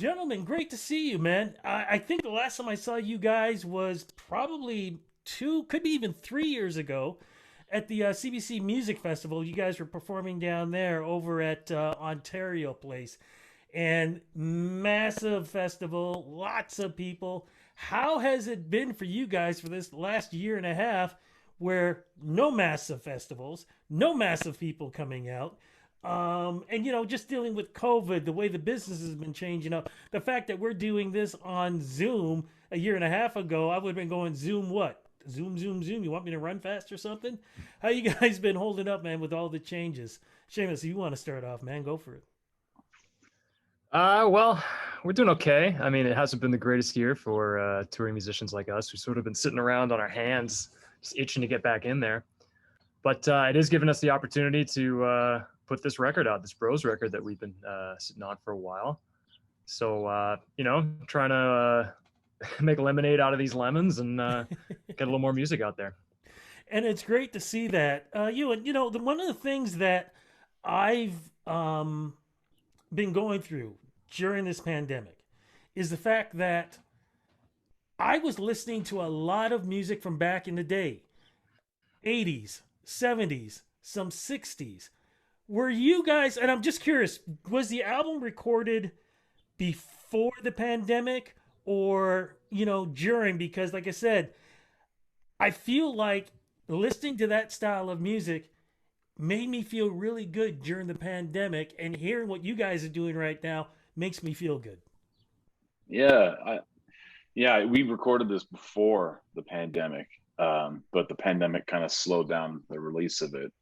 Gentlemen, great to see you, man. I think the last time I saw you guys was probably two, could be even 3 years ago at the CBC Music Festival. You guys were performing down there over at Ontario Place. And massive festival, lots of people. How has it been for you guys for this last year and a half where no massive festivals, no massive people coming out? And just dealing with COVID, the way the business has been changing up, the fact that we're doing this on Zoom a year and a half ago, I would have been going Zoom what? Zoom, Zoom, Zoom. You want me to run fast or something? How you guys been holding up, man, with all the changes? Seamus, if you want to start off, man, go for it. Well, we're doing okay. I mean, it hasn't been the greatest year for touring musicians like us. We've sort of been sitting around on our hands, just itching to get back in there. But it is giving us the opportunity to put this record out, this Bros record that we've been sitting on for a while. So, trying to make lemonade out of these lemons and get a little more music out there. And it's great to see that one of the things that I've been going through during this pandemic is the fact that I was listening to a lot of music from back in the day, 80s, 70s, some 60s. Were you guys, and I'm just curious, was the album recorded before the pandemic or, during? Because, like I said, I feel like listening to that style of music made me feel really good during the pandemic, and hearing what you guys are doing right now makes me feel good. Yeah, yeah, we recorded this before the pandemic, but the pandemic kind of slowed down the release of it.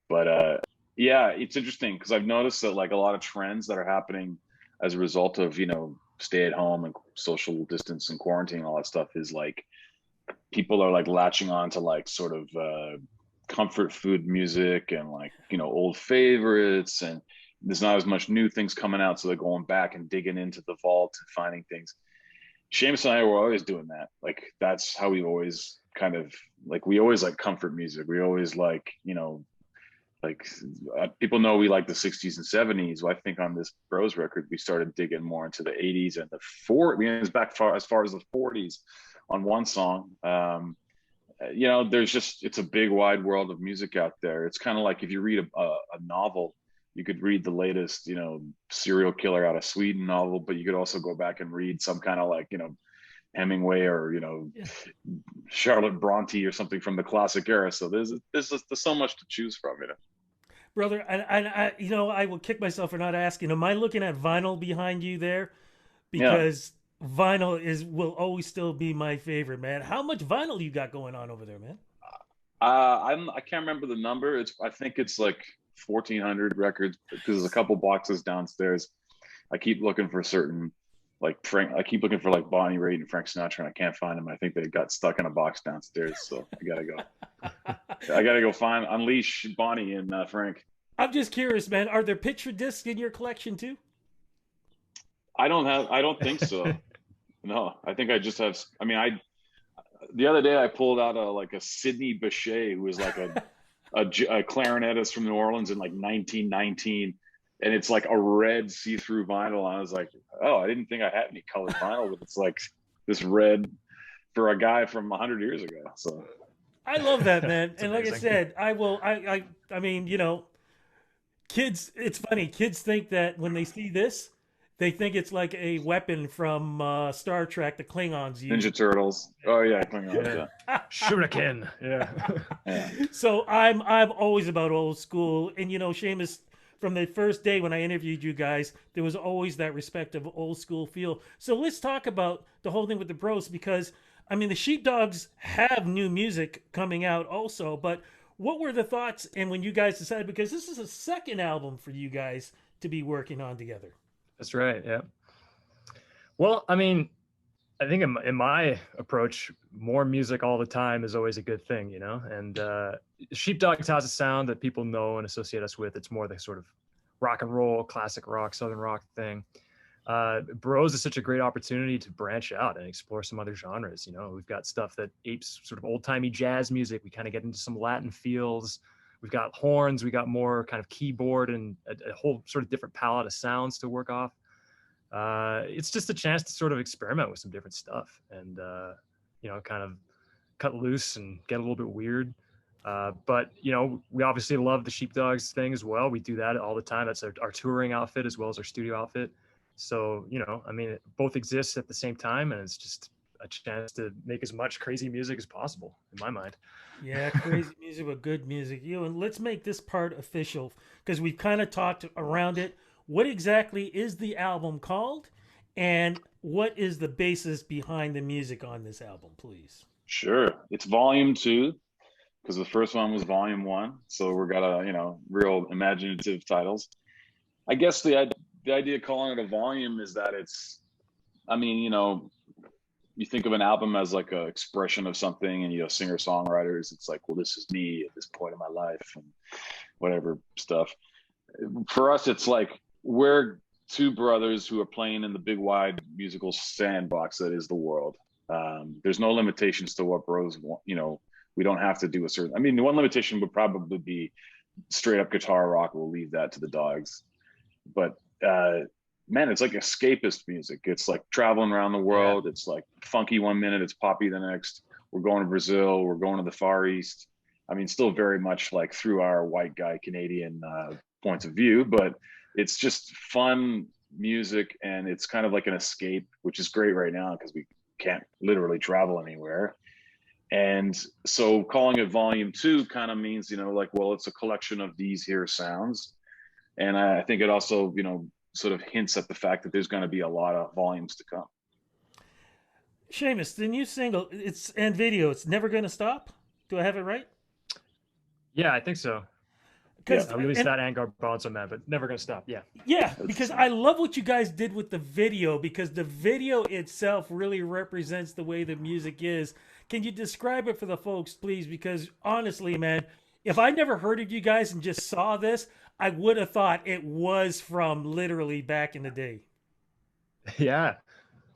But yeah, it's interesting because I've noticed that like a lot of trends that are happening as a result of stay at home and social distance and quarantine and all that stuff is like people are like latching on to like sort of comfort food music and like old favorites, and there's not as much new things coming out, so they're going back and digging into the vault and finding things. Seamus and I were always doing that. Like that's how we always kind of like we always like comfort music. We always like like people know we like the 60s and 70s. Well, I think on this Bros record we started digging more into the 80s and the four. I mean, it's back far as the 40s on one song. There's just it's a big wide world of music out there. It's kind of like if you read a novel, you could read the latest serial killer out of Sweden novel, but you could also go back and read some kind of like Hemingway or Yeah. Charlotte Bronte or something from the classic era. So there's so much to choose from. Brother, and I will kick myself for not asking. Am I looking at vinyl behind you there? Yeah. Because vinyl will always still be my favorite, man. How much vinyl you got going on over there, man? I can't remember the number. I think it's like 1,400 records because there's a couple boxes downstairs. I keep looking for certain like Frank. I keep looking for like Bonnie Raitt and Frank Sinatra, and I can't find them. I think they got stuck in a box downstairs, so I gotta go. I gotta go find unleash Bonnie and Frank. I'm just curious, man. Are there picture discs in your collection too? I don't have. I don't think so. No, I think I just have. I mean, the other day I pulled out a Sidney Bechet, who was like a clarinetist from New Orleans in like 1919, and it's like a red see-through vinyl. And I was like, oh, I didn't think I had any colored vinyl, but it's like this red for a guy from 100 years ago. So I love that, man. It's And like I amazing. said, I will. I mean, kids. It's funny. Kids think that when they see this, they think it's like a weapon from Star Trek the Klingons use. Ninja Turtles. Oh yeah, Klingons. Yeah. Yeah, Shuriken. Yeah. yeah. So I'm always about old school, and Seamus, from the first day when I interviewed you guys, there was always that respect of old school feel. So let's talk about the whole thing with the Bros, because I mean the Sheepdogs have new music coming out also, but what were the thoughts and when you guys decided, because this is a second album for you guys to be working on together? That's right. Yeah. Well, I mean, I think in my approach, more music all the time is always a good thing, And Sheepdogs has a sound that people know and associate us with. It's more the sort of rock and roll, classic rock, southern rock thing. Bros is such a great opportunity to branch out and explore some other genres. We've got stuff that apes sort of old timey jazz music. We kind of get into some Latin feels. We've got horns. We got more kind of keyboard and a whole sort of different palette of sounds to work off. it's just a chance to sort of experiment with some different stuff and kind of cut loose and get a little bit weird. But we obviously love the Sheepdogs thing as well. We do that all the time. That's our touring outfit as well as our studio outfit. So I mean, it both exists at the same time, and it's just a chance to make as much crazy music as possible in my mind. Yeah, crazy music, but good music. And let's make this part official because we've kind of talked around it. What exactly is the album called, and what is the basis behind the music on this album, please? Sure. It's volume 2 because the first one was volume 1. So we're got real imaginative titles. I guess the idea of calling it a volume is that you think of an album as like an expression of something, and singer-songwriters, it's like, well, this is me at this point in my life and whatever stuff. For us, it's like we're two brothers who are playing in the big wide musical sandbox that is the world. There's no limitations to what bros want. We don't have to do a certain. I mean, the one limitation would probably be straight up guitar rock. We'll leave that to the dogs. But man, it's like escapist music. It's like traveling around the world. It's like funky one minute, it's poppy the next. We're going to Brazil. We're going to the Far East. I mean, still very much like through our white guy Canadian points of view, but it's just fun music, and it's kind of like an escape, which is great right now because we can't literally travel anywhere. And so calling it volume 2 kind of means, well, it's a collection of these here sounds. And I think it also, sort of hints at the fact that there's going to be a lot of volumes to come. Seamus, the new single, and video, it's Never Gonna Stop. Do I have it right? Yeah, I think so. Yeah, I released that and Garbanzo Man, but Never Gonna Stop. Yeah. Yeah, because I love what you guys did with the video, because the video itself really represents the way the music is. Can you describe it for the folks, please? Because honestly, man, if I never heard of you guys and just saw this, I would have thought it was from literally back in the day. Yeah.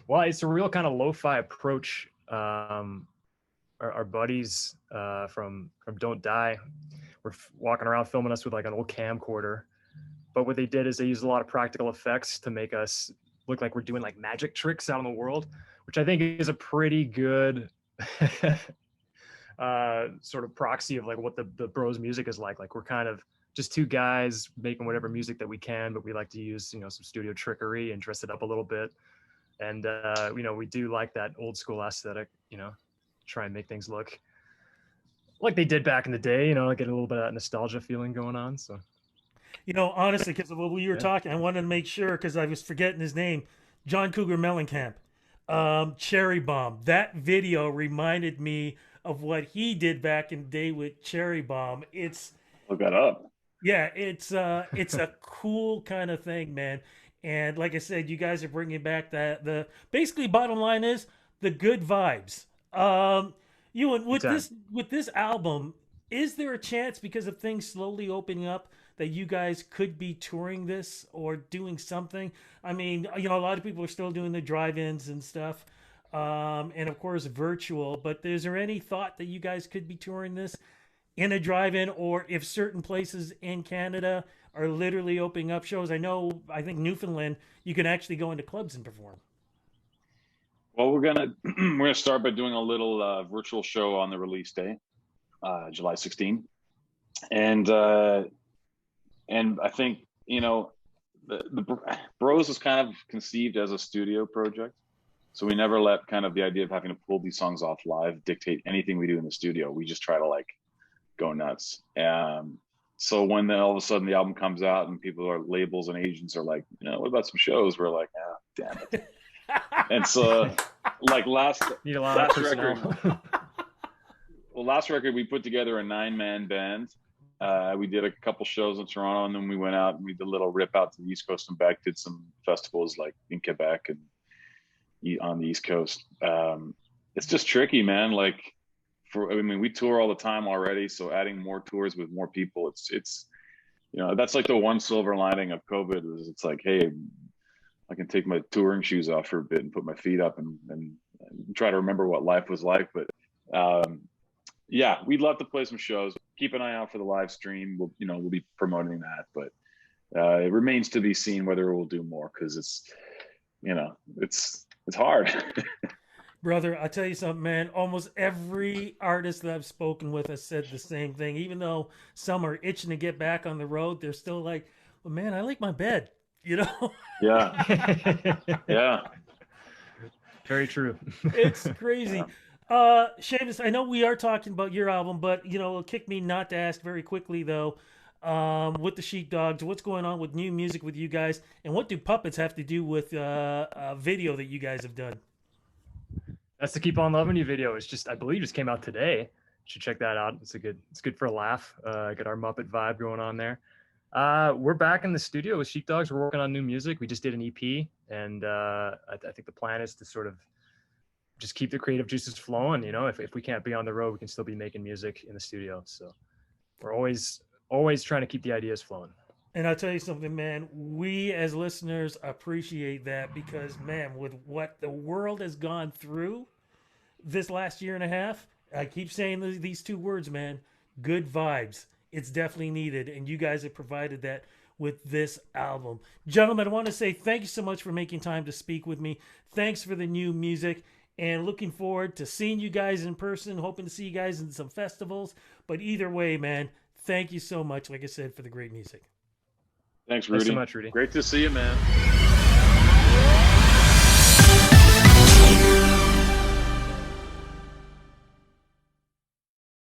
Well, it's a real kind of lo-fi approach. Our buddies from Don't Die were walking around filming us with like an old camcorder. But what they did is they used a lot of practical effects to make us look like we're doing like magic tricks out in the world, which I think is a pretty good sort of proxy of like what the bros music is like. Like we're kind of just two guys making whatever music that we can, but we like to use, some studio trickery and dress it up a little bit. And, we do like that old school aesthetic, try and make things look like they did back in the day, like get a little bit of that nostalgia feeling going on. So, honestly, because of what we were talking, I wanted to make sure, because I was forgetting his name, John Cougar Mellencamp, Cherry Bomb. That video reminded me of what he did back in the day with Cherry Bomb. Look that up. Yeah, it's a cool kind of thing, man. And like I said, you guys are bringing back the basically bottom line is the good vibes. With this album, is there a chance, because of things slowly opening up, that you guys could be touring this or doing something? I mean, a lot of people are still doing the drive-ins and stuff, and of course virtual. But is there any thought that you guys could be touring this in a drive-in, or if certain places in Canada are literally opening up shows? I think Newfoundland, you can actually go into clubs and perform. Well, we're gonna start by doing a little virtual show on the release day, July 16, and I think the Bros was kind of conceived as a studio project, so we never let kind of the idea of having to pull these songs off live dictate anything we do in the studio. We just try to like go nuts. So when all of a sudden the album comes out and labels and agents are like, what about some shows? We're like, damn it. And so like last record, last record we put together a 9-man band. We did a couple shows in Toronto, and then we went out and we did a little rip out to the East Coast and back, did some festivals like in Quebec and on the East Coast. It's just tricky, man. Like, we tour all the time already, so adding more tours with more people, it's that's like the one silver lining of COVID is it's like, hey, I can take my touring shoes off for a bit and put my feet up and try to remember what life was like. But yeah, we'd love to play some shows. Keep an eye out for the live stream. We'll be promoting that, but it remains to be seen whether we'll do more, because it's hard. Brother, I tell you something, man. Almost every artist that I've spoken with has said the same thing. Even though some are itching to get back on the road, they're still like, well, man, I like my bed, you know? Yeah. Yeah. Very true. It's crazy. Seamus, I know we are talking about your album, but it'll kick me not to ask very quickly though. With the Sheepdogs, what's going on with new music with you guys, and what do puppets have to do with a video that you guys have done? That's the Keep On Loving You video. It's just, I believe, just came out today. You should check that out. It's good for a laugh. Got our Muppet vibe going on there. We're back in the studio with Sheepdogs. We're working on new music. We just did an EP, and I think the plan is to sort of just keep the creative juices flowing. If we can't be on the road, we can still be making music in the studio. So we're always trying to keep the ideas flowing. And I'll tell you something, man, we as listeners appreciate that because, man, with what the world has gone through this last year and a half, I keep saying these two words, man, good vibes. It's definitely needed. And you guys have provided that with this album. Gentlemen, I want to say thank you so much for making time to speak with me. Thanks for the new music. And looking forward to seeing you guys in person, hoping to see you guys in some festivals. But either way, man, thank you so much, like I said, for the great music. Thanks, Rudy. Thanks so much, Rudy. Great to see you, man.